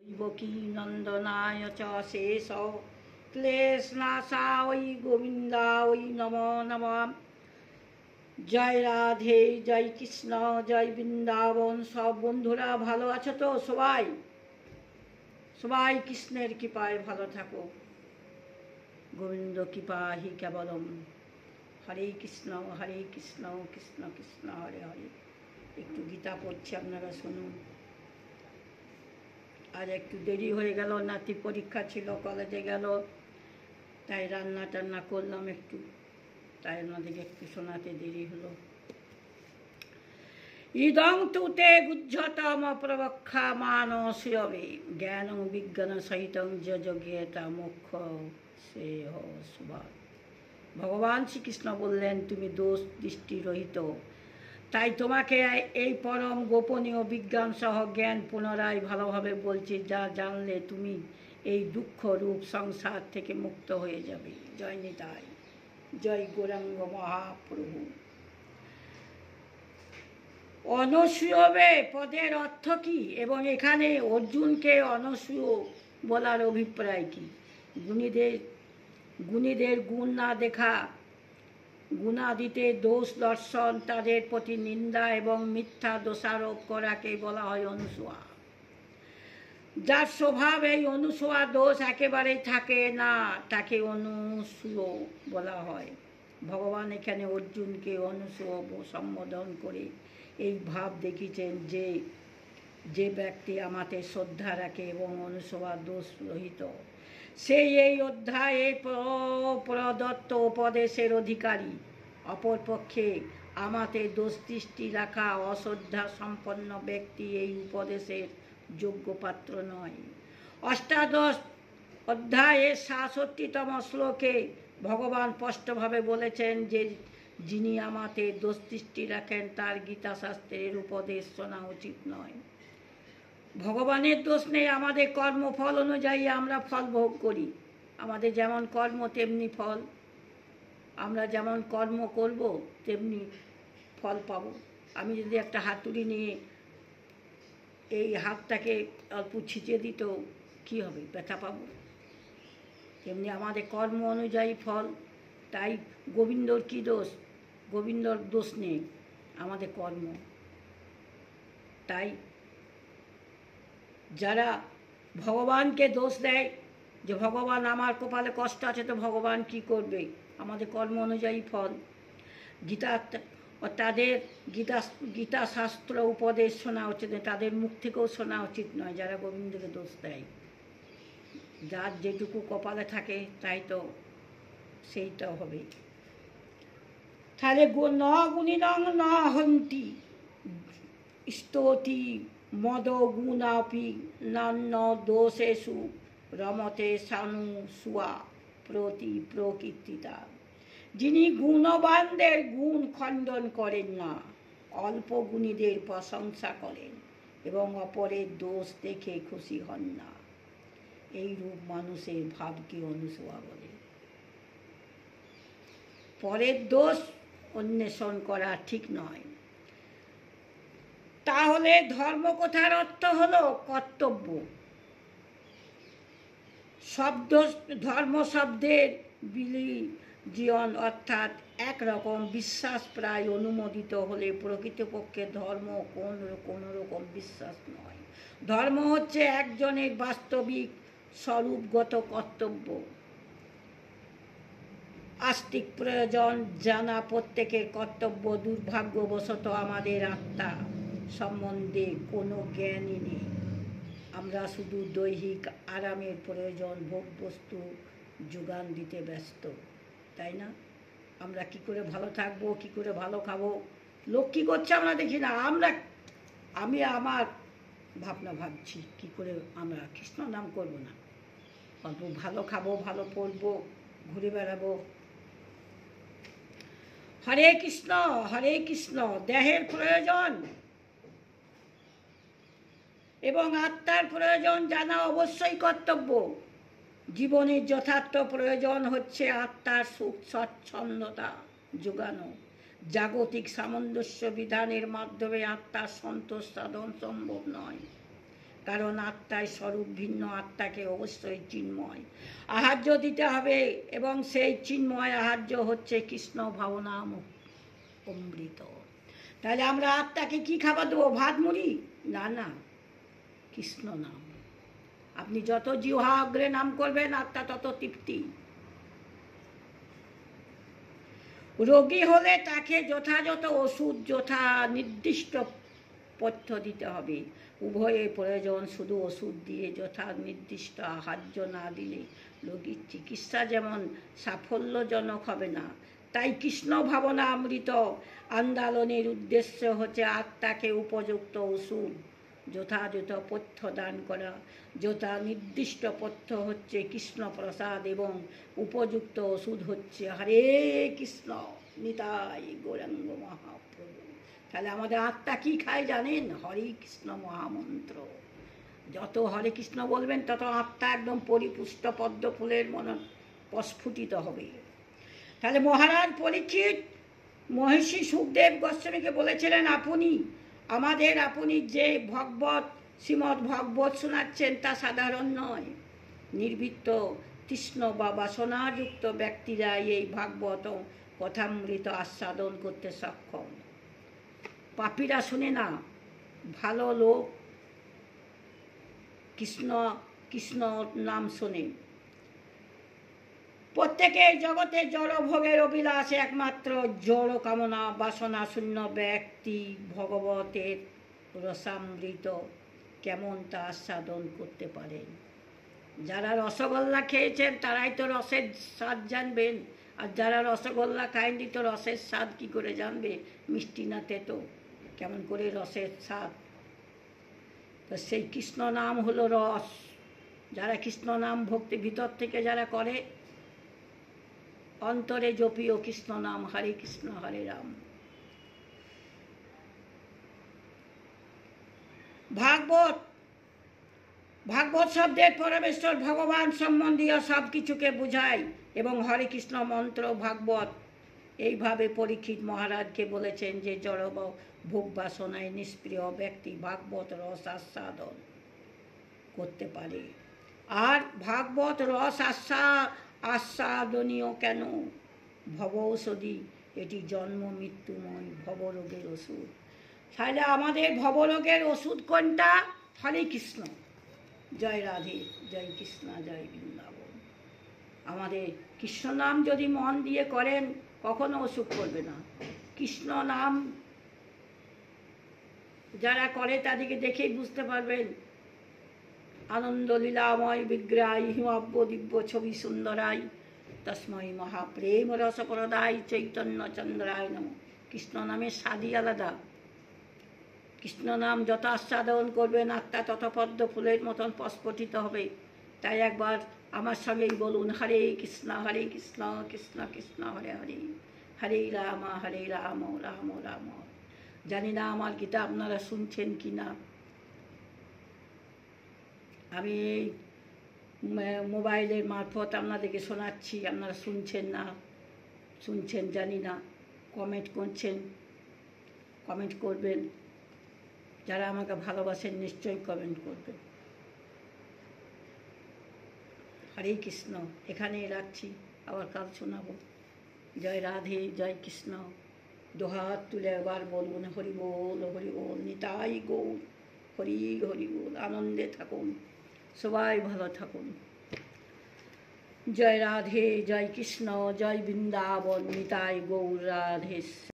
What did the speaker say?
দেবকী নন্দনায় চ শেষ ক্লেশনাশায় গোবিন্দায় নমো নমঃ। জয় রাধে, জয় কৃষ্ণ, জয় বৃন্দাবন। সব বন্ধুরা ভালো আছো তো? সবাই সবাই কৃষ্ণের কৃপায় ভালো থাকো। গোবিন্দ কৃপা হি কেবলম। হরে কৃষ্ণ কৃষ্ণ কৃষ্ণ হরে হরে। একটু গীতা পড়ছি, আপনারা শুনুন। আর একটু দেরি হয়ে গেল, নাতি পরীক্ষা ছিল, কলেজে গেল, তাই রান্না টান্না করলাম একটু, তাই ওনাদেরকে একটু শোনাতে দেরি হলো। ইদং তুতে গুহ্যতম প্রবক্ষা মানসীয়বে জ্ঞান বিজ্ঞান সহিত যজ্ঞেতা মোক্ষ সে সুভাগ। ভগবান শ্রীকৃষ্ণ বললেন, তুমি দোষ দৃষ্টি রহিত, তাই তোমাকে এই পরম গোপনীয় বিজ্ঞান সহ জ্ঞান পুনরায় ভালোভাবে বলছি, যা জানলে তুমি এই দুঃখ রূপ সংসার থেকে মুক্ত হয়ে যাবে। জয় নিতাই, জয় গৌরাঙ্গ মহাপ্রভু। অনসূয়বে পদের অর্থ কি, এবং এখানে অর্জুনকে অনসূয় বলার অভিপ্রায় কি? গুণীদের গুণ না দেখা, গুণাদিতে দোষ দর্শন, তাদের প্রতি নিন্দা এবং মিথ্যা দোষারোপ করাকে বলা হয় অনুসূয়া। যার স্বভাব এই অনুসূয়া দোষ একেবারেই থাকে না, তাকে অনুসূয় বলা হয়। ভগবান এখানে অর্জুনকে অনুসূয় সম্বোধন করে এই ভাব দেখিয়েছেন যে যে ব্যক্তি আমাকে শ্রদ্ধা রাখে এবং অনুসূয়া দোষ রহিত, সেই এই অধ্যায়ে প্রদত্ত উপদেশের অধিকারী। অপরপক্ষে আমাদের দোষ দৃষ্টি রাখা অশ্রদ্ধা সম্পন্ন ব্যক্তি এই উপদেশের যোগ্য পাত্র নয়। অষ্টাদশ অধ্যায়ের ৬৭তম শ্লোকে ভগবান স্পষ্টভাবে বলেছেন যে যিনি আমাদের দোষ দৃষ্টি রাখেন তার গীতাশাস্ত্রের উপদেশ শোনা উচিত নয়। ভগবানের দোষ নেই, আমাদের কর্মফল অনুযায়ী আমরা ফল ভোগ করি। আমাদের যেমন কর্ম তেমনি ফল, আমরা যেমন কর্ম করব তেমনি ফল পাব। আমি যদি একটা হাতুড়ি নিয়ে এই হাতটাকে অল্প ছিঁচে দিত, কী হবে? ব্যথা পাব। তেমনি আমাদের কর্ম অনুযায়ী ফল। তাই গোবিন্দর কী দোষ? গোবিন্দর দোষ নেই, আমাদের কর্ম। তাই যারা ভগবানকে দোষ দেয় যে ভগবান আমার কপালে কষ্ট আছে, তো ভগবান কি করবে? আমাদের কর্ম অনুযায়ী ফল। তাদের গীতা শাস্ত্র উপদেশ শোনা উচিত নয়, তাদের মুখ থেকেও শোনা উচিত নয় যারা গোবিন্দকে দোষ দেয়। যার যেটুকু কপালে থাকে তাই তো সেইটা হবে। তাহলে ন গুণিনং ন হন্তি স্তুতি মদ গুণাপি নান্য দোষেষু রমতে সানু সুয়া প্রতি প্রকৃতিতা। যিনি গুণবানদের গুণ খণ্ডন করেন না, অল্প গুণীদের প্রশংসা করেন এবং অপরের দোষ দেখে খুশি হন না, এই রূপ মানুষের ভাবকে অনুসূয়া বলে। পরের দোষ অন্বেষণ করা ঠিক নয়। তাহলে ধর্মকথার অর্থ হলো কর্তব্য। ধর্ম শব্দের বিলিজিয়ন অর্থাৎ একরকম বিশ্বাস প্রায় অনুমোদিত হলে প্রকৃতপক্ষে ধর্ম কোনো রকম বিশ্বাস নয়। ধর্ম হচ্ছে একজনের বাস্তবিক স্বরূপগত কর্তব্য। আস্তিক প্রয়োজন জানা প্রত্যেকের কর্তব্য। দুর্ভাগ্যবশত আমাদের আত্মা সম্বন্ধে কোনো জ্ঞানই নেই। আমরা শুধু দৈহিক আরামের প্রয়োজন ভোগবস্তু যোগান দিতে ব্যস্ত, তাই না? আমরা কি করে ভালো থাকবো, কি করে ভালো খাবো, লোক কী করছে আমরা দেখি না। আমি আমার ভাবনা ভাবছি কি করে আমরা কৃষ্ণ নাম করবো না, অল্প ভালো খাবো, ভালো পড়বো, ঘুরে বেড়াবো। হরে কৃষ্ণ। দেহের প্রয়োজন এবং আত্মার প্রয়োজন জানা অবশ্যই কর্তব্য। জীবনের যথার্থ প্রয়োজন হচ্ছে আত্মার সুখ স্বচ্ছন্দতা যোগানো। জাগতিক সামঞ্জস্য বিধানের মাধ্যমে আত্মার সন্তোষ সাধন সম্ভব নয়। কারণ আত্মায় স্বরূপ ভিন্ন, আত্মাকে অবশ্যই চিন্ময় আহার্য দিতে হবে, এবং সেই চিন্ময় আহার্য হচ্ছে কৃষ্ণ ভাবনা অমৃত। তাহলে আমরা আত্মাকে কি খাবার দেবো? ভাত মুড়ি? না না, কৃষ্ণ নাম। আপনি যত জিহ্বা অগ্রে নাম করবেন, আত্মা তত তৃপ্তি। রোগী হলে তাকে যথাযথ ওষুধ যথা নির্দিষ্ট পথ্য দিতে হবে। উভয়ে প্রয়োজন, শুধু ওষুধ দিয়ে যথা নির্দিষ্ট আহার্য না দিলে রোগীর চিকিৎসা যেমন সাফল্যজনক হবে না, তাই কৃষ্ণ ভাবনা অমৃত আন্দোলনের উদ্দেশ্য হচ্ছে আত্মাকে উপযুক্ত ওষুধ যথাযথ পথ্য দান করা। যথা নির্দিষ্ট পথ্য হচ্ছে কৃষ্ণ প্রসাদ এবং উপযুক্ত ওষুধ হচ্ছে হরে কৃষ্ণ নিতাই গৌরাঙ্গ মহাপ্রভু। তাহলে আমাদের আত্মা কি খায় জানেন? হরে কৃষ্ণ মহামন্ত্র। যত হরে কৃষ্ণ বলবেন তত আত্মা একদম পরিপুষ্ট পদ্ম ফুলের মনে প্রস্ফুটিত হবে। তাহলে মহারাজ পরীক্ষিত মহর্ষি সুখদেব গোস্বামীকে বলেছিলেন, আপনি যে ভগবত শ্রীমদ্ ভাগবত শোনাচ্ছেন তা সাধারণ নয়। নির্বৃত্ত তৃষ্ণ বা বাসনাযুক্ত ব্যক্তিরা এই ভাগবত কথামৃত আস্বাদন করতে সক্ষম। পাপীরা শুনে না, ভালো লোক কৃষ্ণ কৃষ্ণ নাম শোনে। প্রত্যেকের জগতে জড় ভোগের অভিলাষে একমাত্র জড় কামনা বাসনা শূন্য ব্যক্তি ভগবতের রসামৃত কেমন তা আস্বাদন করতে পারেন। যারা রসগোল্লা খেয়েছেন তারাই তো রসের স্বাদ জানবেন, আর যারা রসগোল্লা খায়নি তো রসের স্বাদ কি করে জানবে? মিষ্টি না তেতো, কেমন করে রসের স্বাদ? তো সেই কৃষ্ণ নাম হলো রস। যারা কৃষ্ণ নাম ভক্তি ভিতর থেকে যারা করে, অন্তরে জপিও কৃষ্ণ নাম, হরে কৃষ্ণ হরে রাম। ভাগবত শব্দের পরমেশ্বর ভগবান সম্বন্ধীয় সব কিছুকে বোঝায়, এবং হরে কৃষ্ণ মন্ত্র ভাগবত এইভাবে পরীক্ষিত মহারাজকে বলেছেন যে জড় ভোগ বাসনায় নিষ্প্রিয় ব্যক্তি ভাগবত রস আস্বাদন করতে পারে। আর ভাগবত রস আস্বাদনীয় কেন? ভব ঔষধি, এটি জন্ম মৃত্যুময় ভবরোগের ওষুধ। তাহলে আমাদের ভবরোগের ওষুধ কোনটা? হরে কৃষ্ণ। জয় রাধে, জয় কৃষ্ণ, জয় বৃন্দাবন। আমাদের কৃষ্ণ নাম যদি মন দিয়ে করেন কখনো অসুখ করবে না। কৃষ্ণ নাম যারা করে তাদেরকে দেখেই বুঝতে পারবেন আনন্দ লীলাময় বিগ্রহাই হিমাব্য দিব্য ছবি সুন্দরাই তস্মৈ মহাপ্রেম রসপ্রদায় চৈতন্য চন্দ্রায় নম। কৃষ্ণ নামের স্বাদই আলাদা। কৃষ্ণ নাম যত আস্বাদন করবেন আত্মা তত পদ্ম ফুলের মতন প্রস্ফুটিত হবে। তাই একবার আমার সঙ্গেই বলুন, হরে কৃষ্ণ কৃষ্ণ কৃষ্ণ হরে হরে, হরে রাম রাম রাম। জানি না আমার গীতা আপনারা শুনছেন কি না। আমি মোবাইলের মারফত আপনাদেরকে শোনাচ্ছি, আপনারা শুনছেন না শুনছেন জানি না। কমেন্ট করবেন। যারা আমাকে ভালোবাসেন নিশ্চয়ই কমেন্ট করবেন। হরে কৃষ্ণ, এখানেই রাখছি, আবার কাল শোনাবো। জয় রাধে, জয় কৃষ্ণ। দোহাত তুলে একবার বলুন হরি বল নিতাই গৌর, হরি হরি বল। আনন্দে থাকুন, সবাই ভালো থাকুন। জয় রাধে, জয় কৃষ্ণ, জয় বৃন্দাবন, নিতাই গৌর রাধে।